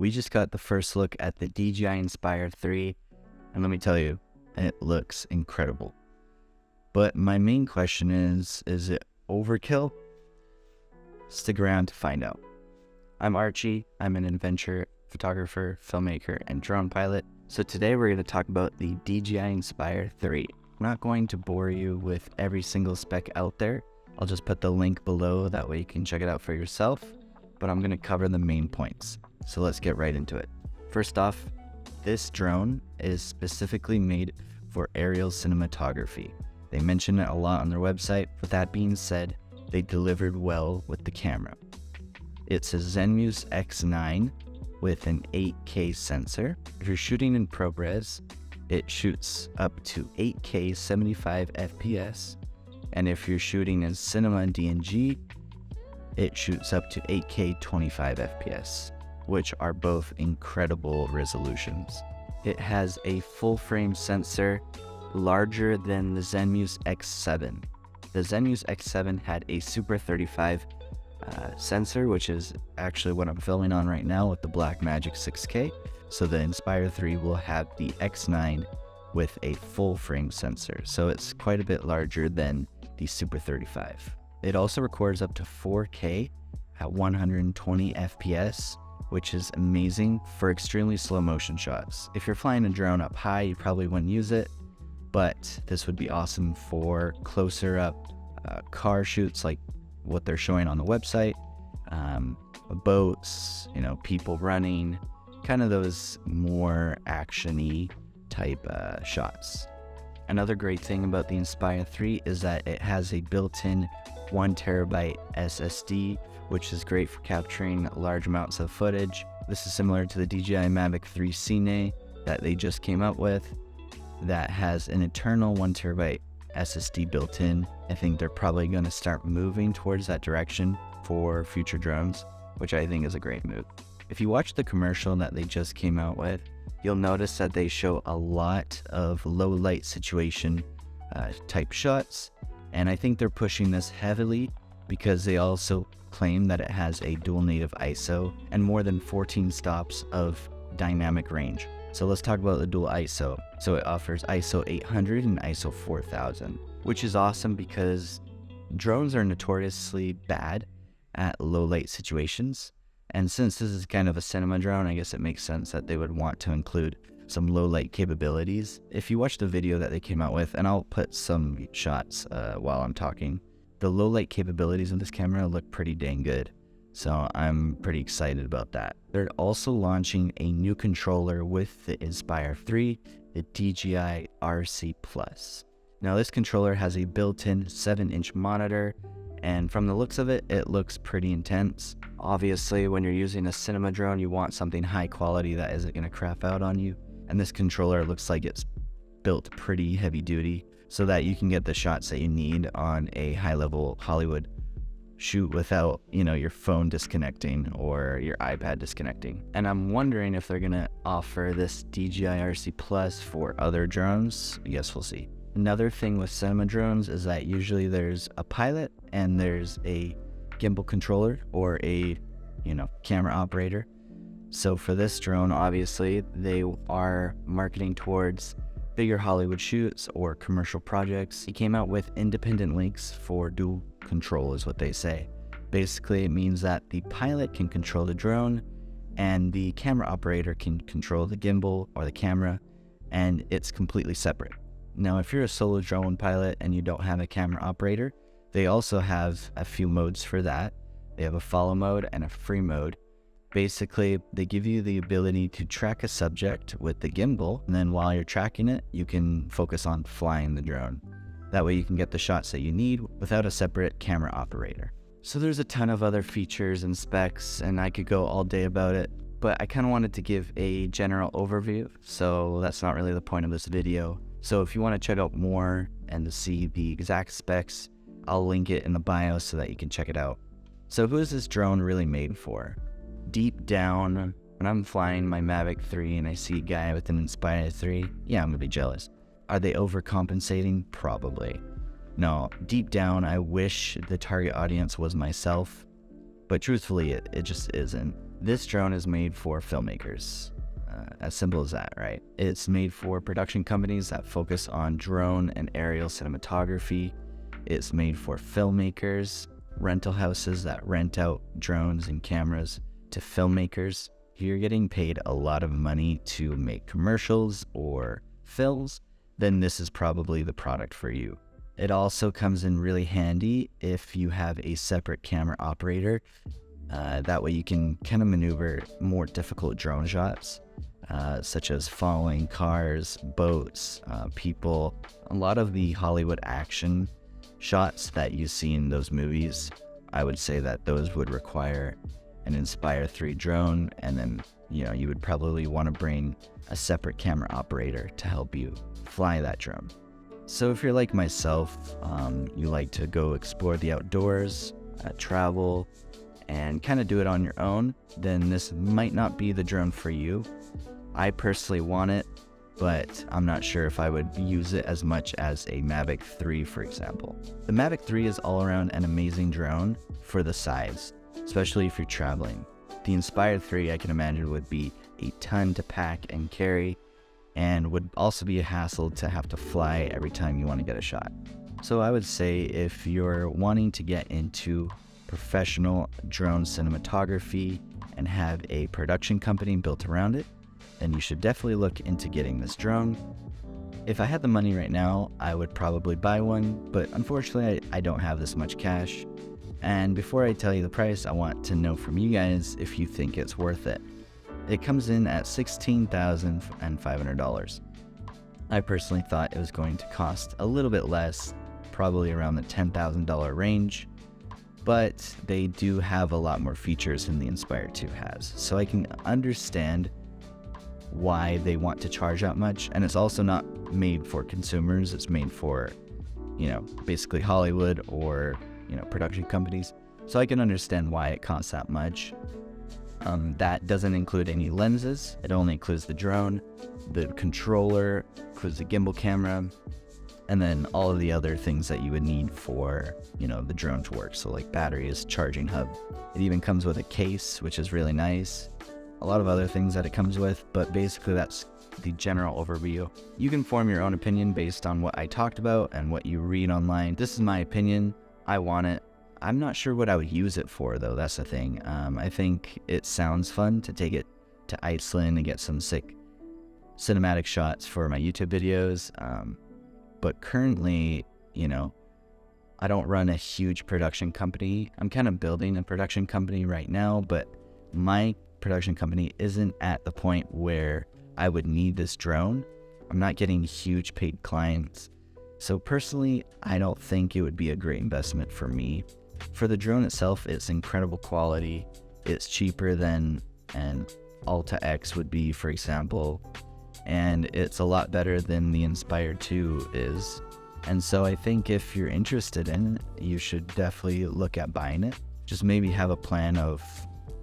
We just got the first look at the DJI Inspire 3, and let me tell you, it looks incredible. But my main question is it overkill? Stick around to find out. I'm Archie. I'm an adventure photographer, filmmaker, and drone pilot. So today we're going to talk about the DJI Inspire 3. I'm not going to bore you with every single spec out there. I'll just put the link below, that way you can check it out for yourself. But I'm going to cover the main points. So let's get right into it. First off, this drone is specifically made for aerial cinematography. They mention it a lot on their website. With that being said, they delivered well with the camera. It's a Zenmuse X9 with an 8K sensor. If you're shooting in ProRes, it shoots up to 8K 75 FPS. And if you're shooting in cinema and DNG, it shoots up to 8K 25 FPS, which are both incredible resolutions. It has a full frame sensor larger than the Zenmuse X7. The Zenmuse X7 had a Super 35 sensor, which is actually what I'm filming on right now with the Blackmagic 6K. So the Inspire 3 will have the X9 with a full frame sensor. So it's quite a bit larger than the Super 35. It also records up to 4K at 120 FPS, which is amazing for extremely slow motion shots. If you're flying a drone up high, you probably wouldn't use it, but this would be awesome for closer up car shoots like what they're showing on the website, boats, people running, kind of those more action-y type shots. Another great thing about the Inspire 3 is that it has a built-in 1TB SSD, which is great for capturing large amounts of footage. This is similar to the DJI Mavic 3 Cine that they just came out with, that has an internal 1TB SSD built in. I think they're probably going to start moving towards that direction for future drones, which I think is a great move. If you watch the commercial that they just came out with, you'll notice that they show a lot of low light situation type shots, and I think they're pushing this heavily because they also claim that it has a dual native ISO and more than 14 stops of dynamic range. So let's talk about the dual ISO. So it offers ISO 800 and ISO 4000, which is awesome because drones are notoriously bad at low light situations. And since this is kind of a cinema drone, I guess it makes sense that they would want to include some low light capabilities. If you watch the video that they came out with, and I'll put some shots while I'm talking, the low light capabilities of this camera look pretty dang good. So I'm pretty excited about that. They're also launching a new controller with the Inspire 3, the DJI RC Plus. Now this controller has a built-in 7-inch monitor, and from the looks of it, it looks pretty intense. Obviously, when you're using a cinema drone, you want something high quality that isn't going to crap out on you. And this controller looks like it's built pretty heavy duty so that you can get the shots that you need on a high-level Hollywood shoot without, your phone disconnecting or your iPad disconnecting. And I'm wondering if they're gonna offer this DJI RC Plus for other drones. I guess we'll see. Another thing with cinema drones is that usually there's a pilot and there's a gimbal controller or a, camera operator. So for this drone, obviously, they are marketing towards bigger Hollywood shoots or commercial projects. He came out with independent links for dual control is what they say. Basically, it means that the pilot can control the drone and the camera operator can control the gimbal or the camera, and it's completely separate. Now, if you're a solo drone pilot and you don't have a camera operator, they also have a few modes for that. They have a follow mode and a free mode. Basically, they give you the ability to track a subject with the gimbal, and then while you're tracking it, you can focus on flying the drone. That way you can get the shots that you need without a separate camera operator. So there's a ton of other features and specs, and I could go all day about it, but I kind of wanted to give a general overview, so that's not really the point of this video. So if you want to check out more and to see the exact specs, I'll link it in the bio so that you can check it out. So who is this drone really made for? Deep down, when I'm flying my Mavic 3 and I see a guy with an Inspire 3, yeah, I'm gonna be jealous. Are they overcompensating? Probably. No, deep down, I wish the target audience was myself, but truthfully, it just isn't. This drone is made for filmmakers. As simple as that, right? It's made for production companies that focus on drone and aerial cinematography. It's made for filmmakers, rental houses that rent out drones and cameras to filmmakers. If you're getting paid a lot of money to make commercials or films, then this is probably the product for you. It also comes in really handy if you have a separate camera operator. That way you can kind of maneuver more difficult drone shots, such as following cars, boats, people. A lot of the Hollywood action shots that you see in those movies, I would say that those would require an Inspire 3 drone, and then you would probably want to bring a separate camera operator to help you fly that drone. So if you're like myself, you like to go explore the outdoors, travel, and kind of do it on your own, then this might not be the drone for you. I personally want it, but I'm not sure if I would use it as much as a Mavic 3, for example. The Mavic 3 is all around an amazing drone for the size, especially if you're traveling. The Inspire 3, I can imagine, would be a ton to pack and carry, and would also be a hassle to have to fly every time you want to get a shot. So I would say if you're wanting to get into professional drone cinematography and have a production company built around it, then you should definitely look into getting this drone. If I had the money right now, I would probably buy one, but unfortunately I don't have this much cash. And before I tell you the price, I want to know from you guys if you think it's worth it. It comes in at $16,500. I personally thought it was going to cost a little bit less, probably around the $10,000 range, but they do have a lot more features than the Inspire 2 has. So I can understand why they want to charge that much, and it's also not made for consumers. It's made for, basically Hollywood or, production companies. So I can understand why it costs that much. That doesn't include any lenses. It only includes the drone, the controller, includes the gimbal camera, and then all of the other things that you would need for, the drone to work. So like batteries, charging hub. It even comes with a case, which is really nice. A lot of other things that it comes with, but basically that's the general overview. You can form your own opinion based on what I talked about and what you read online. This is my opinion. I want it. I'm not sure what I would use it for, though. That's the thing. I think it sounds fun to take it to Iceland and get some sick cinematic shots for my YouTube videos. But currently, I don't run a huge production company. I'm kind of building a production company right now, but my production company isn't at the point where I would need this drone. I'm not getting huge paid clients. So personally, I don't think it would be a great investment for me. For the drone itself, it's incredible quality. It's cheaper than an Alta X would be, for example, and it's a lot better than the Inspire 2 is. And so I think if you're interested in it, you should definitely look at buying it. Just maybe have a plan of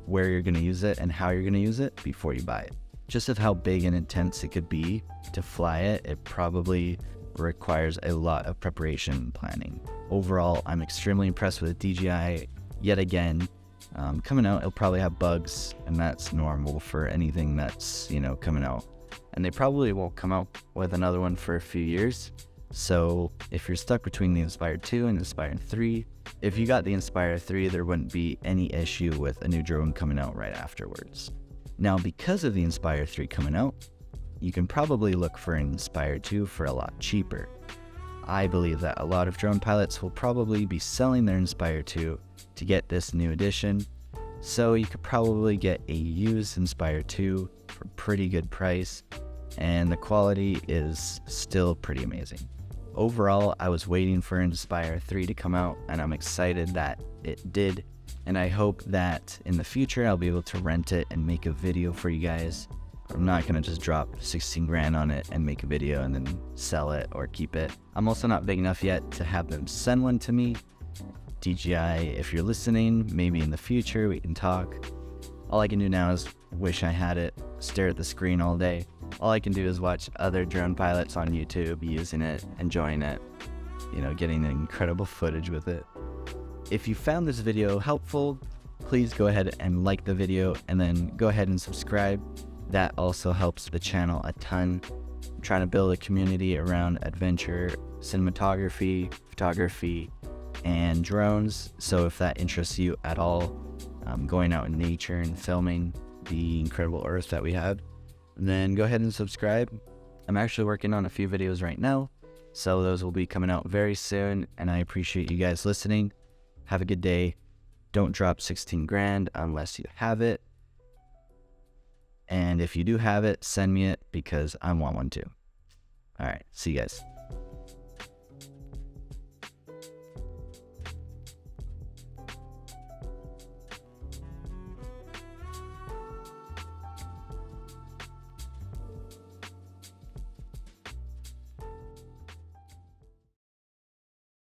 where you're going to use it and how you're going to use it before you buy it. Just of how big and intense it could be to fly it, it probably requires a lot of preparation and planning. Overall, I'm extremely impressed with the DJI yet again. Coming out, it'll probably have bugs, and that's normal for anything that's, coming out. And they probably won't come out with another one for a few years. So if you're stuck between the Inspire 2 and the Inspire 3, if you got the Inspire 3, there wouldn't be any issue with a new drone coming out right afterwards. Now, because of the Inspire 3 coming out, you can probably look for an Inspire 2 for a lot cheaper. I believe that a lot of drone pilots will probably be selling their Inspire 2 to get this new edition, so you could probably get a used Inspire 2 for a pretty good price, and the quality is still pretty amazing. Overall, I was waiting for Inspire 3 to come out, and I'm excited that it did, and I hope that in the future I'll be able to rent it and make a video for you guys. I'm not going to just drop 16 grand on it and make a video and then sell it or keep it. I'm also not big enough yet to have them send one to me. DJI, if you're listening, maybe in the future we can talk. All I can do now is wish I had it, stare at the screen all day. All I can do is watch other drone pilots on YouTube using it, enjoying it, getting incredible footage with it. If you found this video helpful, please go ahead and like the video and then go ahead and subscribe. That also helps the channel a ton. I'm trying to build a community around adventure, cinematography, photography, and drones. So if that interests you at all, going out in nature and filming the incredible earth that we have, then go ahead and subscribe. I'm actually working on a few videos right now, so those will be coming out very soon, and I appreciate you guys listening. Have a good day. Don't drop 16 grand unless you have it. And if you do have it, send me it because I want one too. All right, see you guys.